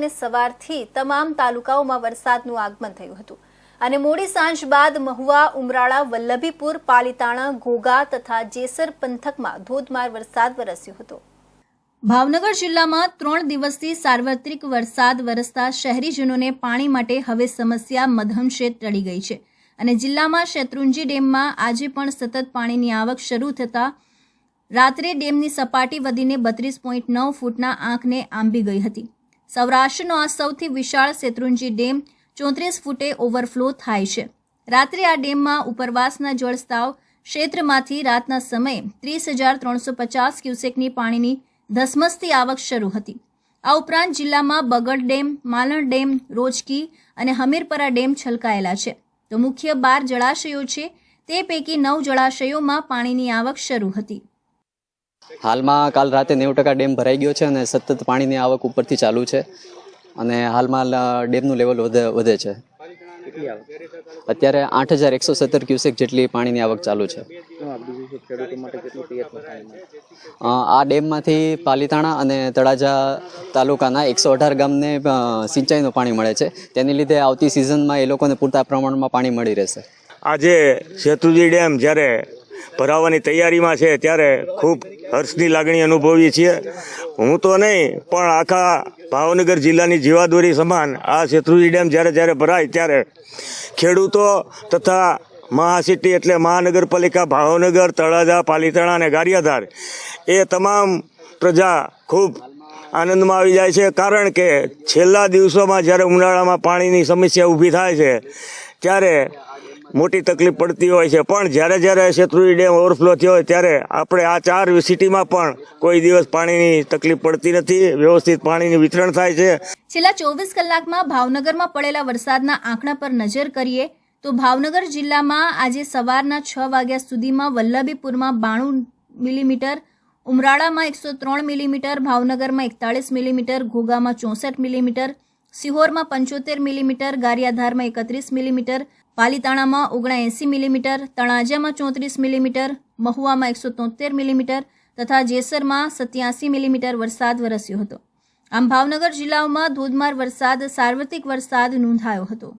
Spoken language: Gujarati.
અને સવારથી તમામ તાલુકાઓમાં વરસાદનું આગમન થયું હતું અને મોડી સાંજ બાદ મહુવા, ઉમરાળા, વલ્લભીપુર, પાલીતાણા, ઘોઘા તથા જેસર પંથકમાં ધોધમાર વરસાદ વરસ્યો હતો। ભાવનગર જિલ્લામાં 3 દિવસથી સાર્વત્રિક વરસાદ વરસતા શહેરીજનોને પાણી માટે હવે સમસ્યા મધમશે ટળી ગઈ છે અને જિલ્લામાં શેત્રુંજી ડેમમાં આજે પણ સતત પાણીની આવક શરૂ થતાં રાત્રે ડેમની સપાટી વધીને 32.9 ફૂટના આંકને આંબી ગઈ હતી। સૌરાષ્ટ્રનો આ સૌથી વિશાળ શેત્રુંજી ડેમ 34 ફૂટે ઓવરફ્લો થાય છે। રાત્રે આ ડેમમાં ઉપરવાસના જળસ્તાવ ક્ષેત્રમાંથી રાતના સમયે 30,350 ક્યુસેકની પાણીની ધસમસતી આવક શરૂ હતી। આ ઉપરાંત જિલ્લામાં બગડ ડેમ, માલણ ડેમ, રોજકી અને હમીરપરા ડેમ છલકાયેલા છે તો મુખ્ય 12 જળાશયો છે તે પૈકી 9 જળાશયોમાં પાણીની આવક શરૂ હતી। હાલમાં કાલ રાતે 90% ડેમ ભરાઈ ગયો છે અને સતત પાણીની આવક ઉપરથી ચાલુ છે અને હાલમાં ડેમનું લેવલ વધે છે। અત્યારે 8,117 ક્યુસેક જેટલી પાણીની આવક ચાલુ છે। આ ડેમમાંથી પાલીતાણા અને તળાજા તાલુકાના 118 ગામને સિંચાઈનું પાણી મળે છે। તેની લીધે આવતી સિઝનમાં એ લોકોને પૂરતા પ્રમાણમાં પાણી મળી રહેશે। આજે શેત્રુંજી ડેમ જ્યારે ભરાવાની તૈયારીમાં છે ત્યારે ખૂબ હર્ષની લાગણી અનુભવીએ છીએ। હું તો નહીં પણ આખા ભાવનગર જિલ્લાની જીવાદોરી સમાન આ શેત્રુંજી ડેમ જ્યારે ભરાય ત્યારે ખેડૂતો તથા મહાસિટી એટલે મહાનગરપાલિકા ભાવનગર, તળાજા, પાલીતાણા અને ગારિયાધાર એ તમામ પ્રજા ખૂબ આનંદમાં આવી જાય છે। કારણ કે છેલ્લા દિવસોમાં જ્યારે ઉનાળામાં પાણીની સમસ્યા ઊભી થાય છે ત્યારે મોટી તકલીફ પડતી હોય છે પણ જ્યારે શેત્રુંજી ડેમ ઓવરફ્લો થયો હોય ત્યારે આપણે આ 4 સિટીમાં પણ કોઈ દિવસ પાણીની તકલીફ પડતી નથી। વ્યવસ્થિત પાણીનું વિતરણ થાય છે। છેલ્લા 24 કલાકમાં ભાવનગરમાં પડેલા વરસાદના આંકડા પર નજર કરીએ તો ભાવનગર જિલ્લામાં આજે સવારના 6 વાગ્યા સુધીમાં વલ્લભીપુરમાં 92 મિલીમીટર, ઉમરાળામાં 103 મિલીમીટર, ભાવનગરમાં 41 મિલીમીટર, ઘોઘામાં 64 મિલીમીટર, સિહોરમાં 75 મિલીમીટર, ગારિયાધારમાં 31 મિલીમીટર, પાલીતાણામાં 79 મિલીમીટર, તળાજામાં 34 મિલીમીટર, મહુવામાં 173 મિલીમીટર તથા જેસરમાં 87 મિલીમીટર વરસાદ વરસ્યો હતો। આમ ભાવનગર જિલ્લામાં ધોધમાર વરસાદ, સાર્વત્રિક વરસાદ નોંધાયો હતો।